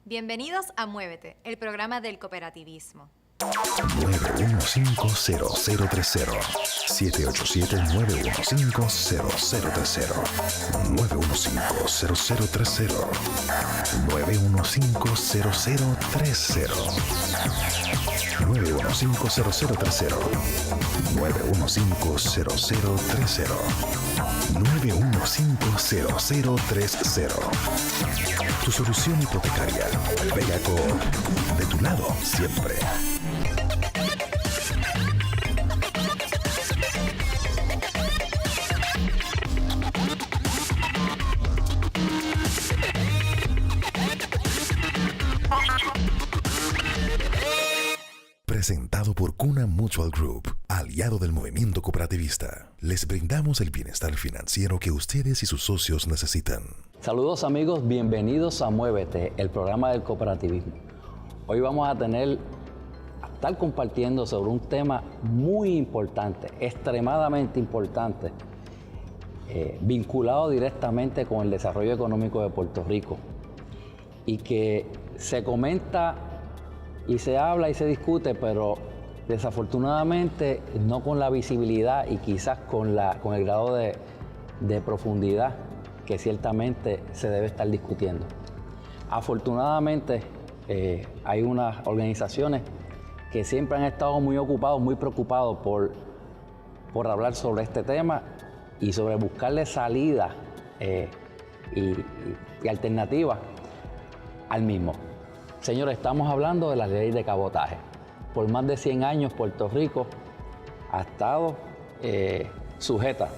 Bienvenidos a Muévete, el programa del cooperativismo. 915-0030 787-915-0030 915-0030 915-0030 915-0030 915-0030 915-0030. Tu solución hipotecaria. Bellaco, de tu lado siempre. Presentado por Cuna Mutual Group, aliado del movimiento cooperativista. Les brindamos el bienestar financiero que ustedes y sus socios necesitan. Saludos amigos, bienvenidos a Muévete, el programa del cooperativismo. Hoy vamos a estar compartiendo sobre un tema muy importante, extremadamente importante, vinculado directamente con el desarrollo económico de Puerto Rico y que se comenta y se habla y se discute, pero desafortunadamente no con la visibilidad y quizás con el grado de profundidad que ciertamente se debe estar discutiendo. Afortunadamente hay unas organizaciones que siempre han estado muy ocupados, muy preocupados por hablar sobre este tema y sobre buscarle salida y alternativas al mismo. Señores, estamos hablando de la ley de cabotaje. Por más de 100 años Puerto Rico ha estado sujeta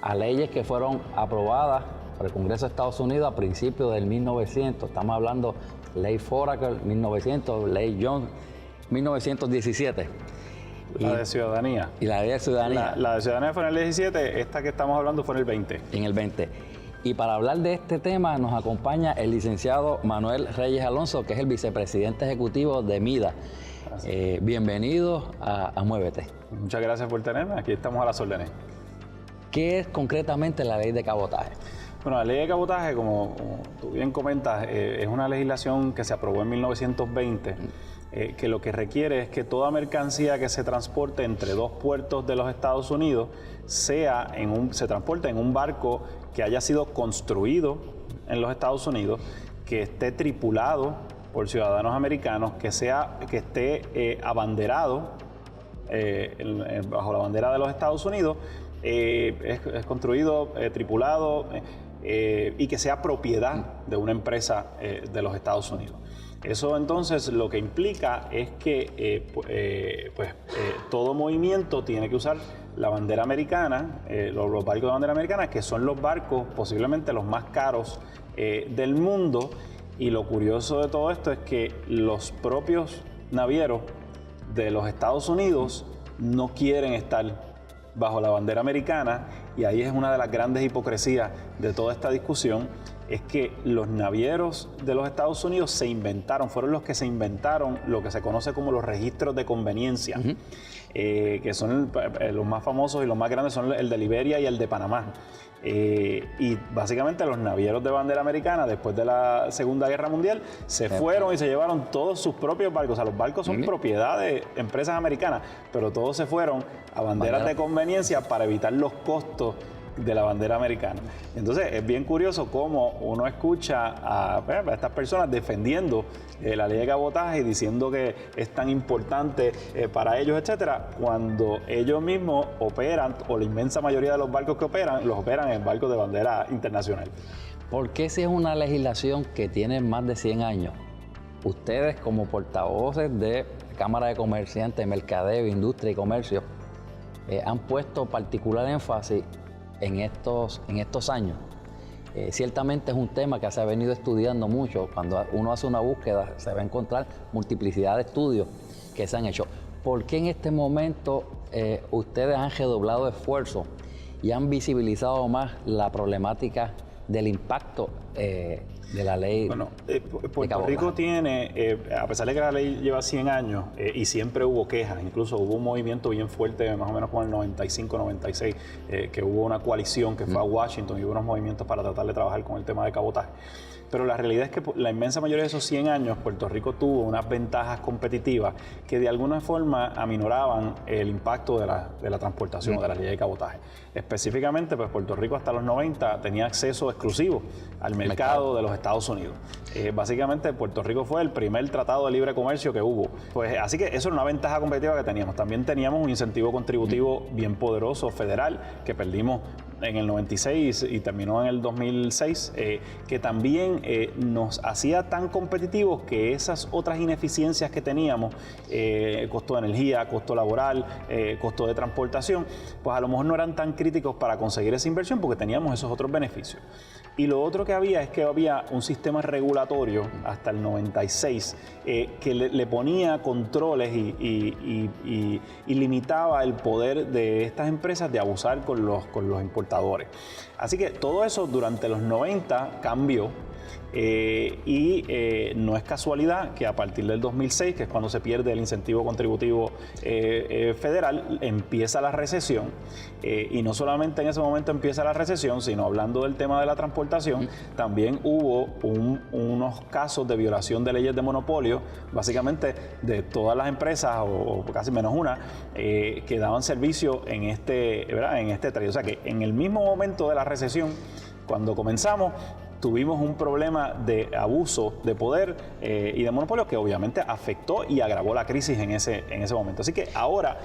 a leyes que fueron aprobadas por el Congreso de Estados Unidos a principios del 1900. Estamos hablando Ley Foraker, 1900, Ley Jones, 1917. La de ciudadanía. Y la ley de ciudadanía. La de ciudadanía fue en el 17, esta que estamos hablando fue en el 20. En el 20. Y para hablar de este tema nos acompaña el licenciado Manuel Reyes Alonso, que es el vicepresidente ejecutivo de MIDA. Bienvenido a Muévete. Muchas gracias por tenerme, aquí estamos a las órdenes. ¿Qué es concretamente la ley de cabotaje? Bueno, la ley de cabotaje, como tú bien comentas, es una legislación que se aprobó en 1920, que lo que requiere es que toda mercancía que se transporte entre dos puertos de los Estados Unidos se transporte en un barco que haya sido construido en los Estados Unidos, que esté tripulado por ciudadanos americanos, que esté abanderado bajo la bandera de los Estados Unidos, es construido, tripulado y que sea propiedad de una empresa de los Estados Unidos. Eso entonces lo que implica es que todo movimiento tiene que usar la bandera americana, los barcos de bandera americana, que son los barcos posiblemente los más caros del mundo. Y lo curioso de todo esto es que los propios navieros de los Estados Unidos no quieren estar bajo la bandera americana, y ahí es una de las grandes hipocresías de toda esta discusión, es que los navieros de los Estados Unidos fueron los que se inventaron lo que se conoce como los registros de conveniencia, que son los más famosos y los más grandes son el de Liberia y el de Panamá. Y básicamente los navieros de bandera americana, después de la Segunda Guerra Mundial, se fueron y se llevaron todos sus propios barcos. O sea, los barcos son propiedad de empresas americanas, pero todos se fueron a banderas de conveniencia para evitar los costos de la bandera americana. Entonces es bien curioso cómo uno escucha a estas personas defendiendo la ley de cabotaje y diciendo que es tan importante para ellos, etcétera, cuando ellos mismos operan, o la inmensa mayoría de los barcos que operan, los operan en barcos de bandera internacional. ¿Por qué si es una legislación que tiene más de 100 años, ustedes como portavoces de Cámara de Comerciantes, Mercadeo, Industria y Comercio han puesto particular énfasis en estos años? Ciertamente es un tema que se ha venido estudiando mucho. Cuando uno hace una búsqueda se va a encontrar multiplicidad de estudios que se han hecho. ¿Por qué en este momento ustedes han redoblado esfuerzos y han visibilizado más la problemática del impacto de la ley. Bueno, Puerto Rico tiene, a pesar de que la ley lleva 100 años y siempre hubo quejas, incluso hubo un movimiento bien fuerte más o menos con el 95-96, que hubo una coalición que fue a Washington y hubo unos movimientos para tratar de trabajar con el tema de cabotaje. Pero la realidad es que la inmensa mayoría de esos 100 años Puerto Rico tuvo unas ventajas competitivas que de alguna forma aminoraban el impacto de la transportación o de la ley de cabotaje. Específicamente, pues Puerto Rico hasta los 90 tenía acceso exclusivo al mercado de los Estados Unidos. Básicamente Puerto Rico fue el primer tratado de libre comercio que hubo. Pues, así que eso era una ventaja competitiva que teníamos. También teníamos un incentivo contributivo bien poderoso federal que perdimos en el 96 y terminó en el 2006, que también nos hacía tan competitivos que esas otras ineficiencias que teníamos, costo de energía, costo laboral, costo de transportación, pues a lo mejor no eran tan críticos para conseguir esa inversión porque teníamos esos otros beneficios. Y lo otro que había es que había un sistema regulatorio hasta el 96 que le ponía controles y limitaba el poder de estas empresas de abusar con los importadores. Así que todo eso durante los 90 cambió. No es casualidad que a partir del 2006, que es cuando se pierde el incentivo contributivo federal, empieza la recesión. Y no solamente en ese momento empieza la recesión, sino hablando del tema de la transportación, también hubo unos casos de violación de leyes de monopolio, básicamente de todas las empresas, o casi menos una, que daban servicio en este trade. O sea que en el mismo momento de la recesión, cuando comenzamos, tuvimos un problema de abuso de poder y de monopolio que obviamente afectó y agravó la crisis en ese momento. Así que ahora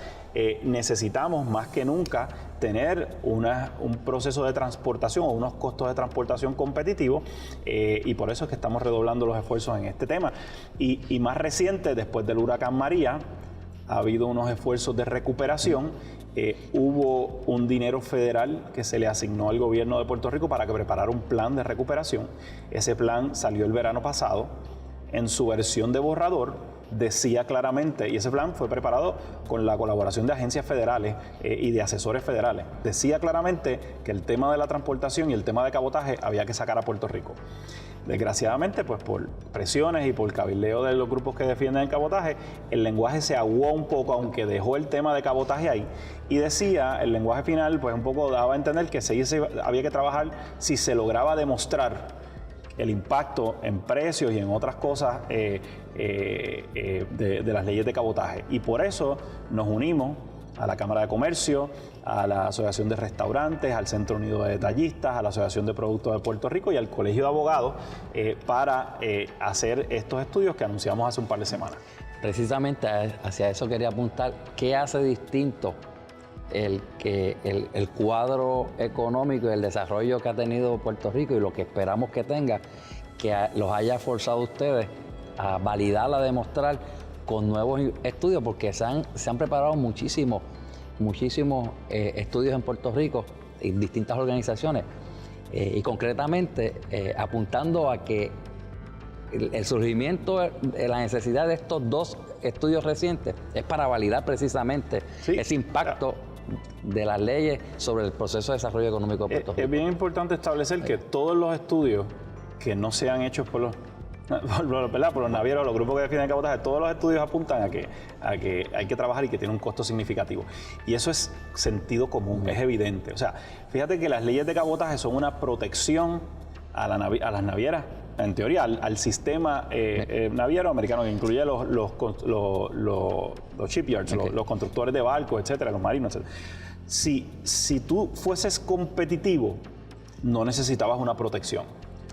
necesitamos más que nunca tener un proceso de transportación o unos costos de transportación competitivos y por eso es que estamos redoblando los esfuerzos en este tema. Y más reciente, después del huracán María, ha habido unos esfuerzos de recuperación. Hubo un dinero federal que se le asignó al gobierno de Puerto Rico para que preparara un plan de recuperación. Ese plan salió el verano pasado. En su versión de borrador decía claramente, y ese plan fue preparado con la colaboración de agencias federales y de asesores federales, decía claramente que el tema de la transportación y el tema de cabotaje había que sacar a Puerto Rico. Desgraciadamente, pues por presiones y por cabildeo de los grupos que defienden el cabotaje, el lenguaje se aguó un poco, aunque dejó el tema de cabotaje ahí, y decía, el lenguaje final, pues un poco daba a entender que había que trabajar si se lograba demostrar el impacto en precios y en otras cosas de las leyes de cabotaje. Y por eso nos unimos a la Cámara de Comercio, a la Asociación de Restaurantes, al Centro Unido de Detallistas, a la Asociación de Productos de Puerto Rico y al Colegio de Abogados para hacer estos estudios que anunciamos hace un par de semanas. Precisamente hacia eso quería apuntar. ¿Qué hace distinto el cuadro económico y el desarrollo que ha tenido Puerto Rico y lo que esperamos que tenga, que los haya forzado a ustedes a validar, a demostrar con nuevos estudios? Porque se han preparado muchísimos estudios en Puerto Rico en distintas organizaciones y concretamente apuntando a que el surgimiento de la necesidad de estos dos estudios recientes es para validar precisamente ese impacto de las leyes sobre el proceso de desarrollo económico de Puerto Rico. Es bien importante establecer que todos los estudios que no sean hechos por los navieros, los grupos que defienden el cabotaje, todos los estudios apuntan a que hay que trabajar y que tiene un costo significativo. Y eso es sentido común, es evidente. O sea, fíjate que las leyes de cabotaje son una protección a las navieras, en teoría, al sistema naviero americano, que incluye los shipyards, los constructores de barcos, etcétera, los marinos, etcétera. Si tú fueses competitivo, no necesitabas una protección.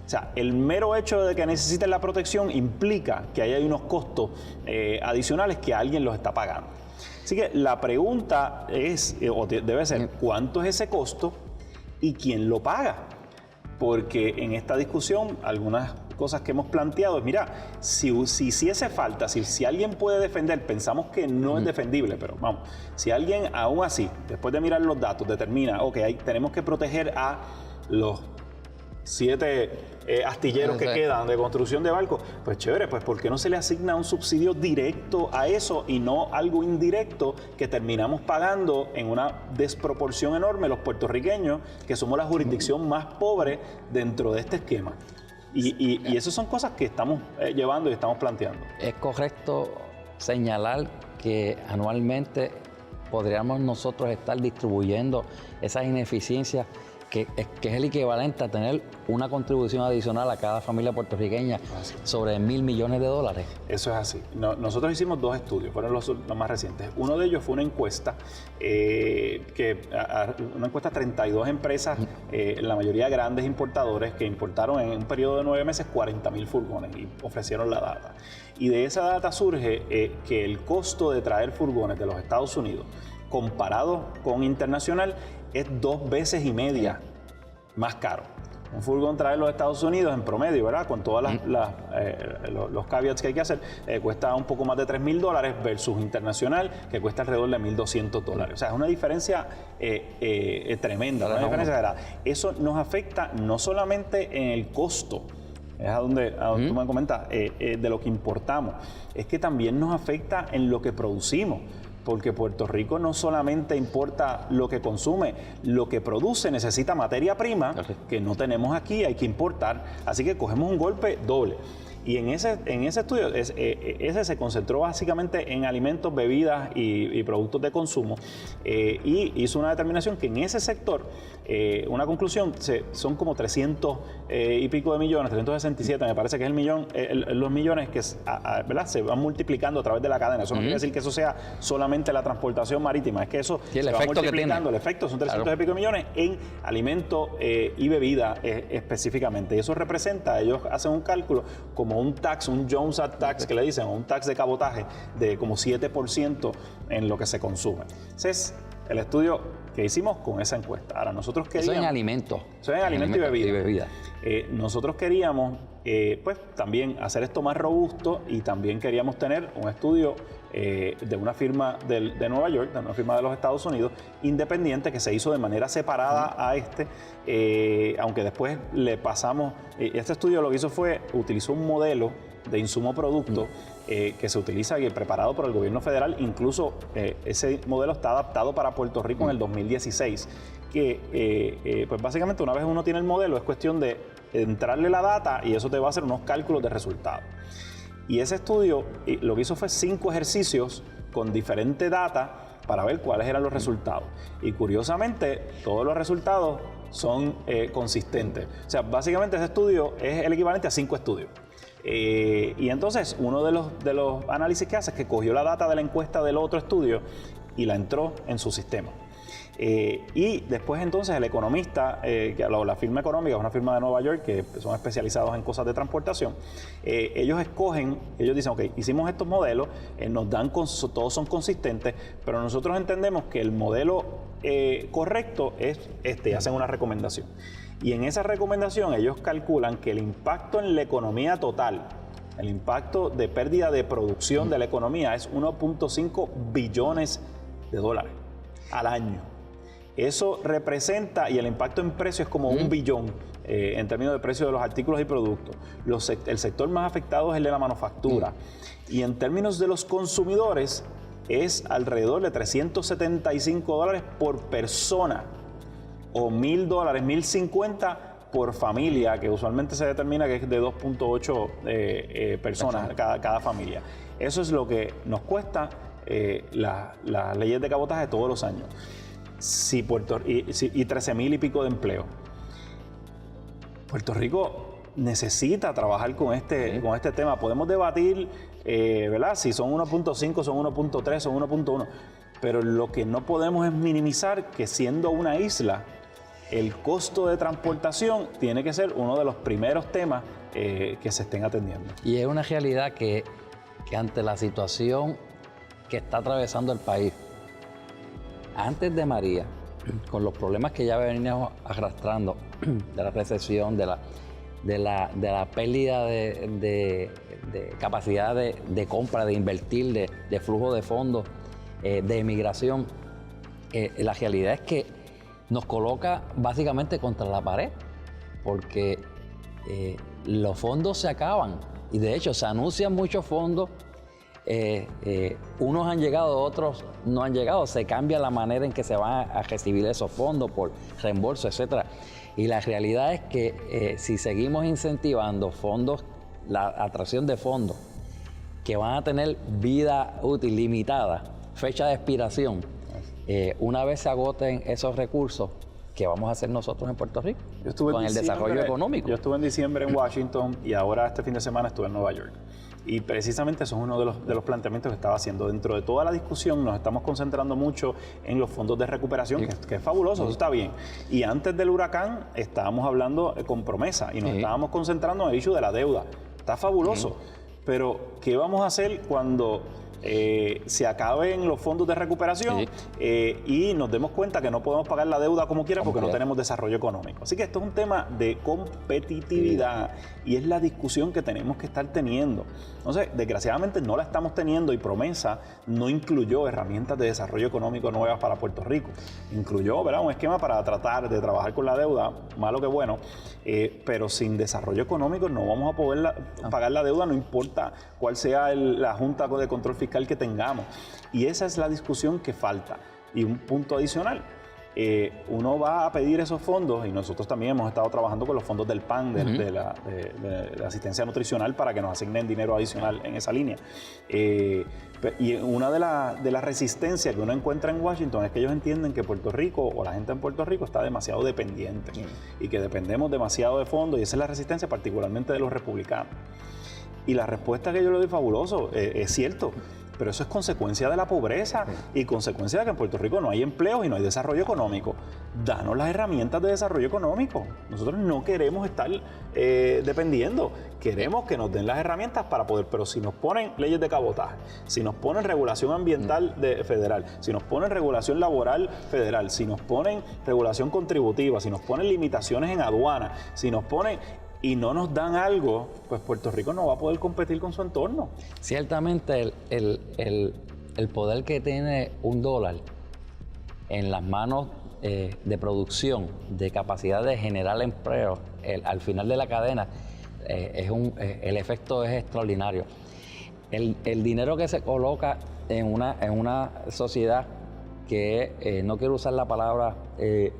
O sea, el mero hecho de que necesites la protección implica que ahí hay unos costos adicionales que alguien los está pagando. Así que la pregunta es, o debe ser, ¿cuánto es ese costo y quién lo paga? Porque en esta discusión, algunas cosas que hemos planteado es, mira, si hiciese falta, si alguien puede defender, pensamos que no es defendible, pero vamos, si alguien aún así, después de mirar los datos, determina, ok, tenemos que proteger a los 7 astilleros que quedan de construcción de barcos, pues chévere, pues ¿por qué no se le asigna un subsidio directo a eso y no algo indirecto que terminamos pagando en una desproporción enorme los puertorriqueños, que somos la jurisdicción más pobre dentro de este esquema? Y esas son cosas que estamos llevando y estamos planteando. Es correcto señalar que anualmente podríamos nosotros estar distribuyendo esas ineficiencias que es el equivalente a tener una contribución adicional a cada familia puertorriqueña sobre $1,000 millones. Eso es así. Nosotros hicimos 2 estudios, fueron los más recientes. Uno de ellos fue una encuesta, una encuesta a 32 empresas, la mayoría grandes importadores, que importaron en un periodo de 9 meses 40,000 furgones y ofrecieron la data. Y de esa data surge que el costo de traer furgones de los Estados Unidos comparado con internacional es 2,5 veces más caro. Un furgón traer los Estados Unidos en promedio, ¿verdad? Con todos los caveats que hay que hacer, cuesta un poco más de $3,000 versus internacional, que cuesta alrededor de $1,200. O sea, es una diferencia tremenda, una diferencia grande. Eso nos afecta no solamente en el costo, es a donde tú me comentas, de lo que importamos, es que también nos afecta en lo que producimos. Porque Puerto Rico no solamente importa lo que consume, lo que produce necesita materia prima que no tenemos aquí, hay que importar. Así que cogemos un golpe doble. Y en ese estudio, ese se concentró básicamente en alimentos, bebidas y productos de consumo, y hizo una determinación que en ese sector, una conclusión, son como 300 y pico de millones, 367, me parece que es el millón, los millones que ¿verdad? Se van multiplicando a través de la cadena. Eso no quiere decir que eso sea solamente la transportación marítima, es que eso el se va efecto multiplicando. El efecto son 300 y pico de millones en alimentos y bebidas específicamente. Y eso representa, ellos hacen un cálculo como un tax, un Jones Act tax que le dicen, o un tax de cabotaje de como 7% en lo que se consume. Ese es el estudio que hicimos con esa encuesta. Ahora, nosotros queríamos... Eso en alimentos. Eso en alimentos y bebida. Nosotros queríamos, pues, también hacer esto más robusto y también queríamos tener un estudio de una firma de Nueva York, de una firma de los Estados Unidos, independiente, que se hizo de manera separada a aunque después le pasamos... este estudio lo que hizo fue, utilizó un modelo de insumo-producto que se utiliza y preparado por el gobierno federal. Incluso ese modelo está adaptado para Puerto Rico en el 2016, que pues básicamente una vez uno tiene el modelo es cuestión de entrarle la data y eso te va a hacer unos cálculos de resultados. Y ese estudio lo que hizo fue 5 ejercicios con diferente data para ver cuáles eran los resultados. Y curiosamente, todos los resultados son consistentes. O sea, básicamente ese estudio es el equivalente a 5 estudios. Y entonces uno de los análisis que hace es que cogió la data de la encuesta del otro estudio y la entró en su sistema. Y después entonces el economista, la firma económica es una firma de Nueva York que son especializados en cosas de transportación, ellos dicen, ok, hicimos estos modelos, nos dan, todos son consistentes, pero nosotros entendemos que el modelo correcto es hacen una recomendación. Y en esa recomendación ellos calculan que el impacto en la economía total, el impacto de pérdida de producción de la economía es 1.5 billones de dólares al año. Eso representa, y el impacto en precio es como 1 billón en términos de precio de los artículos y productos. El sector más afectado es el de la manufactura. Y en términos de los consumidores es alrededor de $375 por persona o $1,000, $1,050 por familia, que usualmente se determina que es de 2.8 personas cada familia. Eso es lo que nos cuesta las leyes de cabotaje todos los años. Y 13,000 y pico de empleo. Puerto Rico necesita trabajar con este tema. Podemos debatir, ¿verdad? Si son 1.5, son 1.3, son 1.1. Pero lo que no podemos es minimizar que siendo una isla, el costo de transportación tiene que ser uno de los primeros temas que se estén atendiendo. Y es una realidad que ante la situación que está atravesando el país, antes de María, con los problemas que ya veníamos arrastrando, de la recesión, de la pérdida de capacidad de compra, de invertir, de flujo de fondos, de emigración, la realidad es que nos coloca básicamente contra la pared, porque los fondos se acaban y de hecho se anuncian muchos fondos unos han llegado, otros no han llegado. Se cambia la manera en que se van a recibir esos fondos por reembolso, etcétera. Y la realidad es que si seguimos incentivando fondos, la atracción de fondos que van a tener vida útil limitada, fecha de expiración, una vez se agoten esos recursos, ¿qué vamos a hacer nosotros en Puerto Rico con el desarrollo económico? Yo estuve en diciembre en Washington y ahora este fin de semana estuve en Nueva York. Y precisamente eso es uno de los planteamientos que estaba haciendo. Dentro de toda la discusión nos estamos concentrando mucho en los fondos de recuperación, que es fabuloso, eso está bien. Y antes del huracán estábamos hablando con promesa y nos estábamos concentrando en el issue de la deuda. Está fabuloso. Pero, ¿qué vamos a hacer cuando se acaben los fondos de recuperación y nos demos cuenta que no podemos pagar la deuda como quiera porque no tenemos desarrollo económico? Así que esto es un tema de competitividad y es la discusión que tenemos que estar teniendo. Entonces, desgraciadamente no la estamos teniendo y Promesa no incluyó herramientas de desarrollo económico nuevas para Puerto Rico. Incluyó, ¿verdad?, un esquema para tratar de trabajar con la deuda, malo que bueno, pero sin desarrollo económico no vamos a poder pagar la deuda, no importa cuál sea la Junta de Control Fiscal que tengamos. Y esa es la discusión que falta. Y un punto adicional, uno va a pedir esos fondos, y nosotros también hemos estado trabajando con los fondos del PAN, de la asistencia nutricional, para que nos asignen dinero adicional en esa línea. Y una de las resistencias que uno encuentra en Washington es que ellos entienden que Puerto Rico, o la gente en Puerto Rico, está demasiado dependiente y que dependemos demasiado de fondos, y esa es la resistencia particularmente de los republicanos. Y la respuesta que yo le doy, fabuloso, es cierto, pero eso es consecuencia de la pobreza y consecuencia de que en Puerto Rico no hay empleos y no hay desarrollo económico. Danos las herramientas de desarrollo económico. Nosotros no queremos estar dependiendo, queremos que nos den las herramientas para poder, pero si nos ponen leyes de cabotaje, si nos ponen regulación ambiental federal, si nos ponen regulación laboral federal, si nos ponen regulación contributiva, si nos ponen limitaciones en aduana, si nos ponen... y no nos dan algo, pues Puerto Rico no va a poder competir con su entorno. Ciertamente el poder que tiene $1 en las manos de producción, de capacidad de generar empleo, al final de la cadena, el efecto es extraordinario. El dinero que se coloca en una sociedad que, no quiero usar la palabra... es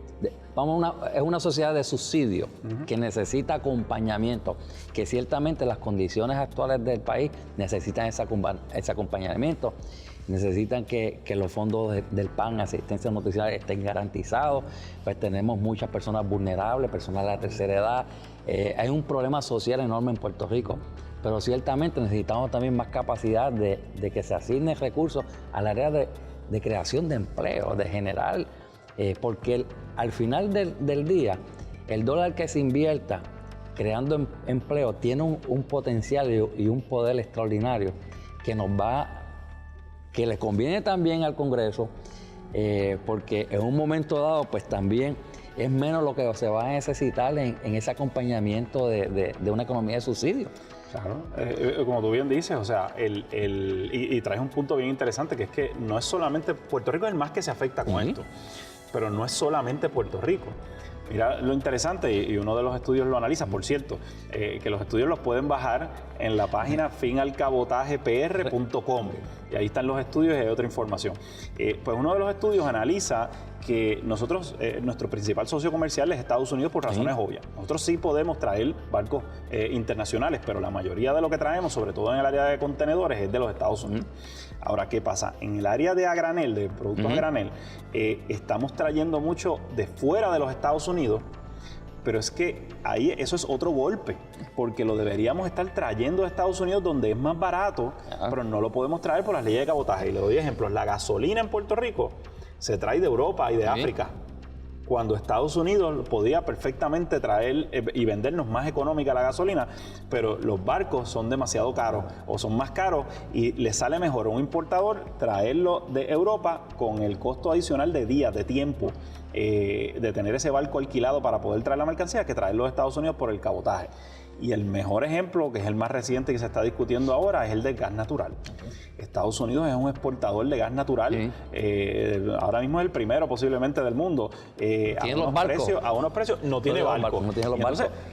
una sociedad de subsidio que necesita acompañamiento, que ciertamente las condiciones actuales del país necesitan ese acompañamiento, necesitan que los fondos del PAN, asistencia nutricional, estén garantizados. Pues tenemos muchas personas vulnerables, personas de la tercera edad. Hay un problema social enorme en Puerto Rico, pero ciertamente necesitamos también más capacidad de que se asignen recursos al área de creación de empleo, de generar... porque al final del día, el dólar que se invierta creando empleo tiene un potencial y un poder extraordinario que le conviene también al Congreso, porque en un momento dado, pues también es menos lo que se va a necesitar en ese acompañamiento de una economía de subsidio. Claro, como tú bien dices, o sea, y traes un punto bien interesante, que es que no es solamente Puerto Rico, es el más que se afecta con esto. Pero no es solamente Puerto Rico. Mira lo interesante, y uno de los estudios lo analiza, por cierto, que los estudios los pueden bajar en la página finalcabotagepr.com. Y ahí están los estudios y hay otra información. Pues uno de los estudios analiza que nosotros, nuestro principal socio comercial es Estados Unidos por razones obvias. Nosotros sí podemos traer barcos internacionales, pero la mayoría de lo que traemos, sobre todo en el área de contenedores, es de los Estados Unidos. Ahora, ¿qué pasa? En el área de a granel, de productos a granel, estamos trayendo mucho de fuera de los Estados Unidos, pero es que ahí eso es otro golpe, porque lo deberíamos estar trayendo de Estados Unidos donde es más barato, pero no lo podemos traer por las leyes de cabotaje. Y le doy ejemplos. La gasolina en Puerto Rico se trae de Europa y de África, cuando Estados Unidos podía perfectamente traer y vendernos más económica la gasolina, pero los barcos son demasiado caros o son más caros y le sale mejor a un importador traerlo de Europa con el costo adicional de días, de tiempo, de tener ese barco alquilado para poder traer la mercancía, que traerlo de Estados Unidos por el cabotaje. Y el mejor ejemplo, que es el más reciente que se está discutiendo ahora, es el del gas natural. Estados Unidos es un exportador de gas natural. Ahora mismo es el primero posiblemente del mundo. A unos precios no tiene barcos.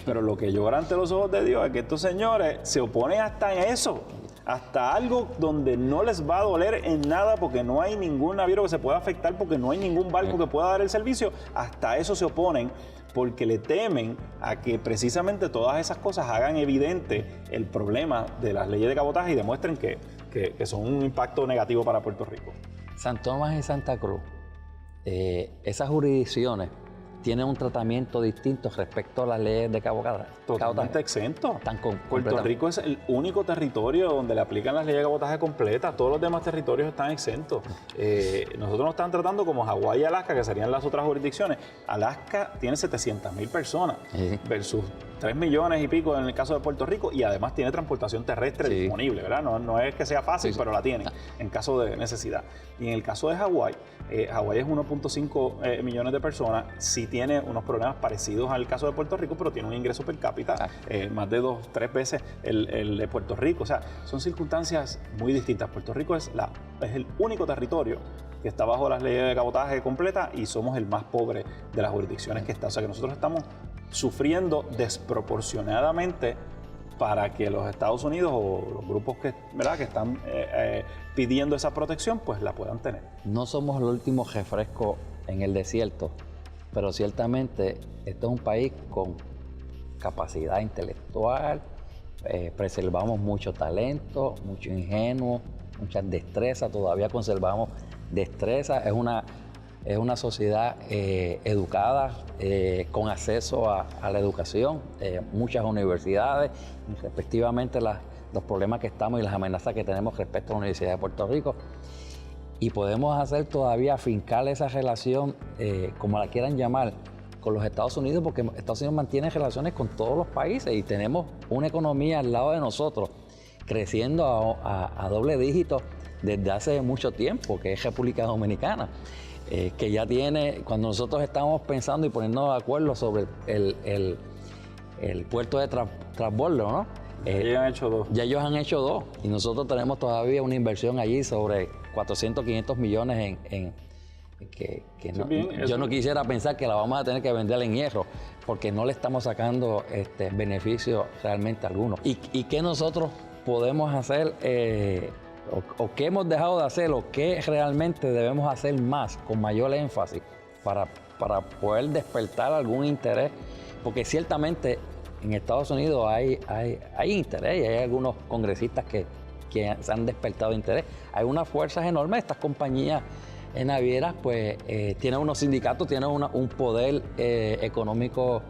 Pero lo que llora ante los ojos de Dios es que estos señores se oponen hasta en eso. hasta algo donde no les va a doler en nada porque no hay ningún naviero que se pueda afectar, porque no hay ningún barco que pueda dar el servicio, hasta eso se oponen porque le temen a que precisamente todas esas cosas hagan evidente el problema de las leyes de cabotaje y demuestren que son un impacto negativo para Puerto Rico. San Tomás y Santa Cruz, esas jurisdicciones tienen un tratamiento distinto respecto a las leyes de cabotaje. Totalmente exento. Puerto Rico es el único territorio donde le aplican las leyes de cabotaje completas. Todos los demás territorios están exentos. Nosotros nos están tratando como Hawái y Alaska, que serían las otras jurisdicciones. Alaska tiene 700,000 personas versus 3 millones y pico en el caso de Puerto Rico, y además tiene transportación terrestre disponible, ¿verdad? No es que sea fácil, pero la tiene en caso de necesidad. Y en el caso de Hawái, Hawái es 1.5 millones de personas, sí tiene unos problemas parecidos al caso de Puerto Rico, pero tiene un ingreso per cápita más de 2-3 veces el de Puerto Rico. O sea, son circunstancias muy distintas. Puerto Rico es el único territorio que está bajo las leyes de cabotaje completa y somos el más pobre de las jurisdicciones que está. O sea, que nosotros estamos sufriendo desproporcionadamente para que los Estados Unidos o los grupos que están pidiendo esa protección, pues la puedan tener. No somos el último refresco en el desierto, pero ciertamente este es un país con capacidad intelectual, preservamos mucho talento, mucho ingenuo, muchas destrezas, todavía conservamos destrezas. Es una sociedad educada, con acceso a la educación, muchas universidades, y respectivamente los problemas que estamos y las amenazas que tenemos respecto a la Universidad de Puerto Rico. Y podemos hacer todavía afincar esa relación, como la quieran llamar, con los Estados Unidos, porque Estados Unidos mantiene relaciones con todos los países y tenemos una economía al lado de nosotros, creciendo a doble dígito desde hace mucho tiempo, que es República Dominicana. Que ya tiene, cuando nosotros estamos pensando y poniéndonos de acuerdo sobre el puerto de transbordo, ¿no? Ellos han hecho 2. Ya ellos han hecho 2 y nosotros tenemos todavía una inversión allí sobre 400, 500 millones yo no quisiera pensar que la vamos a tener que vender en hierro porque no le estamos sacando beneficio realmente alguno. ¿Y qué nosotros podemos hacer? O qué hemos dejado de hacer, o qué realmente debemos hacer más, con mayor énfasis, para poder despertar algún interés, porque ciertamente en Estados Unidos hay interés y hay algunos congresistas que se han despertado interés. Hay unas fuerzas enormes, estas compañías navieras pues tienen unos sindicatos, tienen un poder económico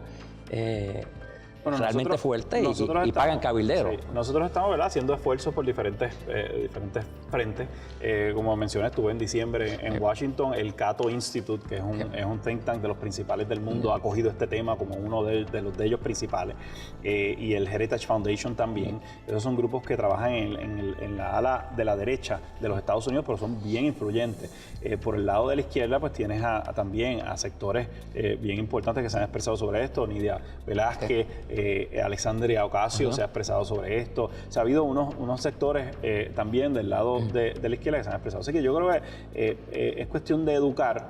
realmente fuerte y pagan cabilderos. Sí, nosotros estamos, ¿verdad?, haciendo esfuerzos por diferentes frentes. Como mencioné, estuve en diciembre en Washington. El Cato Institute, que es un think tank de los principales del mundo, ha cogido este tema como uno de ellos principales. Y el Heritage Foundation también. Esos son grupos que trabajan en la ala de la derecha de los Estados Unidos, pero son bien influyentes. Por el lado de la izquierda, pues tienes también a sectores bien importantes que se han expresado sobre esto. Nidia Velázquez, Alexandria Ocasio se ha expresado sobre esto. O sea, ha habido unos sectores también del lado de la izquierda que se han expresado. Así que yo creo que es cuestión de educar.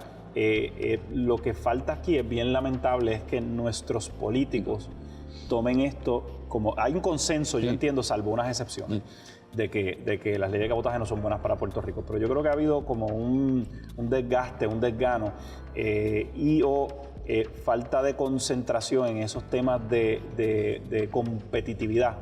Lo que falta aquí es bien lamentable, es que nuestros políticos tomen esto como... Hay un consenso, yo entiendo, salvo unas excepciones, de que las leyes de cabotaje no son buenas para Puerto Rico. Pero yo creo que ha habido como un desgaste, un desgano falta de concentración en esos temas de competitividad.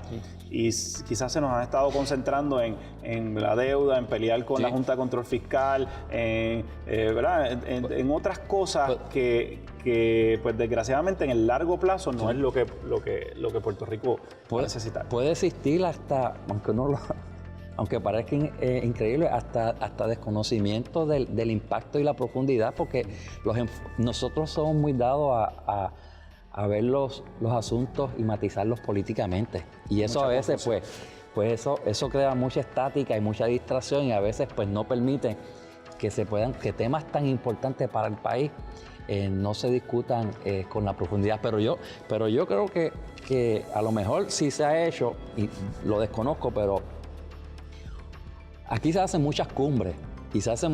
Y quizás se nos han estado concentrando en la deuda, en pelear con la Junta de Control Fiscal, ¿verdad? En otras cosas que pues desgraciadamente en el largo plazo no es lo que Puerto Rico va a necesitar. Puede existir hasta, aunque parezca increíble, hasta desconocimiento del impacto y la profundidad, porque nosotros somos muy dados a ver los asuntos y matizarlos políticamente. Y eso a veces, pues eso crea mucha estática y mucha distracción, y a veces pues no permite que temas tan importantes para el país no se discutan con la profundidad. Pero yo creo que a lo mejor sí se ha hecho, y lo desconozco, pero aquí se hacen muchas cumbres y se hacen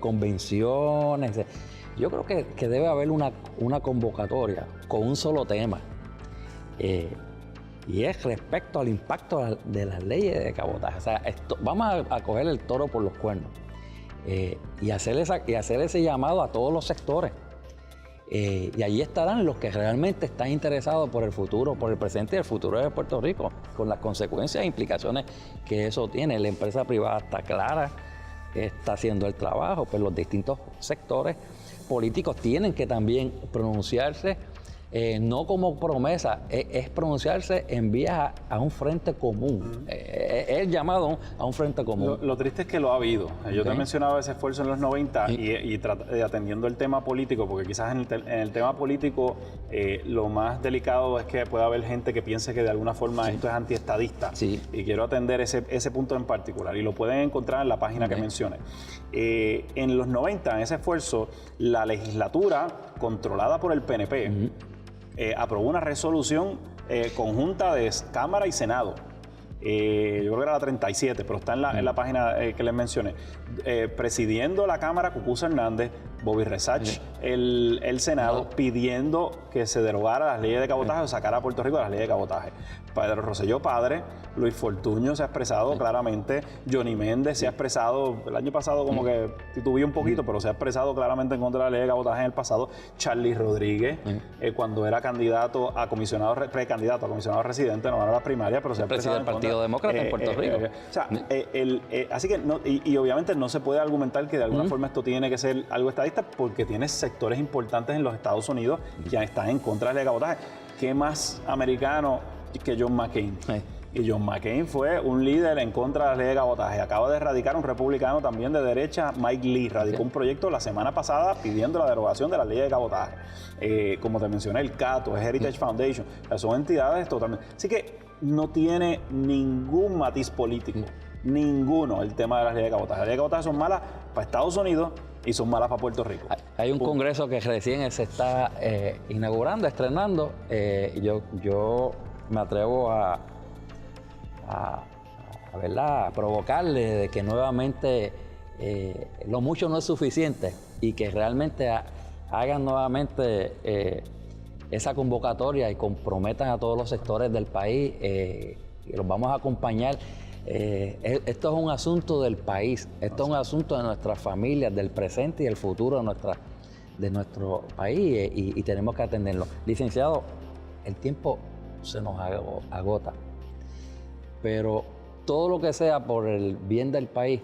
convenciones. Yo creo que debe haber una convocatoria con un solo tema y es respecto al impacto de las leyes de cabotaje. O sea, vamos a coger el toro por los cuernos y hacer ese llamado a todos los sectores. Y allí estarán los que realmente están interesados por el futuro, por el presente y el futuro de Puerto Rico, con las consecuencias e implicaciones que eso tiene. La empresa privada está clara, está haciendo el trabajo, pero los distintos sectores políticos tienen que también pronunciarse, no como promesa, es pronunciarse en vías a un frente común. Es el llamado a un frente común. Lo triste es que lo ha habido. Yo te mencionaba ese esfuerzo en los 90 y atendiendo el tema político, porque quizás en el tema político lo más delicado es que pueda haber gente que piense que de alguna forma esto es antiestadista. Y quiero atender ese punto en particular. Y lo pueden encontrar en la página que mencioné. En los 90, en ese esfuerzo, la legislatura controlada por el PNP aprobó una resolución conjunta de Cámara y Senado. Yo creo que era la 37, pero está en la página que les mencioné. Presidiendo la Cámara, Cucuza Hernández, Bobby Resach, el Senado, pidiendo que se derogara las leyes de cabotaje o sacara a Puerto Rico de las leyes de cabotaje. Pedro Rosselló padre, Luis Fortuño se ha expresado claramente, Johnny Méndez se ha expresado, el año pasado como que titubeó un poquito, pero se ha expresado claramente en contra de la ley de cabotaje en el pasado. Charlie Rodríguez, cuando era precandidato a comisionado residente, no era la primaria, pero se ha expresado del Partido Demócrata en Puerto Rico. O sea, así que, y obviamente no se puede argumentar que de alguna forma esto tiene que ser algo estadista, porque tienes sectores importantes en los Estados Unidos que están en contra de la ley de cabotaje. ¿Qué más americano que John McCain? Y John McCain fue un líder en contra de la ley de cabotaje. Acaba de erradicar un republicano también de derecha, Mike Lee, radicó un proyecto la semana pasada pidiendo la derogación de la ley de cabotaje. Como te mencioné, el CATO, el Heritage Foundation, son entidades totalmente... Así que no tiene ningún matiz político, ninguno, el tema de las leyes de cabotaje. Las leyes de cabotaje son malas para Estados Unidos y son malas para Puerto Rico. Hay un congreso que recién se está inaugurando, estrenando. Yo me atrevo a provocarle de que nuevamente lo mucho no es suficiente y que realmente hagan nuevamente esa convocatoria y comprometan a todos los sectores del país y los vamos a acompañar. Esto es un asunto del país, esto es un asunto de nuestras familias, del presente y el futuro de nuestro país y tenemos que atenderlo. Licenciado, el tiempo se nos agota, pero todo lo que sea por el bien del país,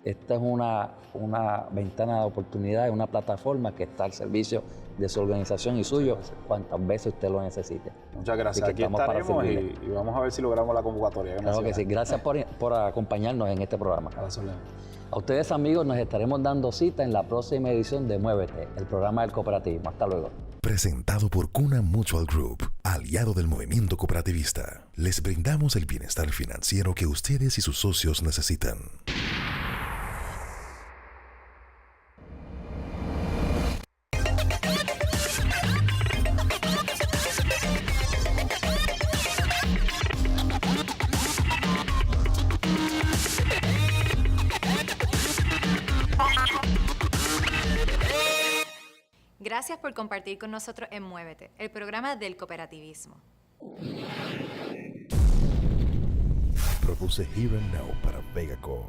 esta es una ventana de oportunidad, es una plataforma que está al servicio de su organización y suyo cuantas veces usted lo necesite. Muchas gracias. Aquí estaremos y vamos a ver si logramos la convocatoria. Claro que sí. Gracias por acompañarnos en este programa. A ustedes, amigos, nos estaremos dando cita en la próxima edición de Muévete, el programa del cooperativismo. Hasta luego. Presentado por Cuna Mutual Group, aliado del movimiento cooperativista. Les brindamos el bienestar financiero que ustedes y sus socios necesitan. Gracias por compartir con nosotros en Muévete, el programa del cooperativismo. Produce Here and Now para Vegaco.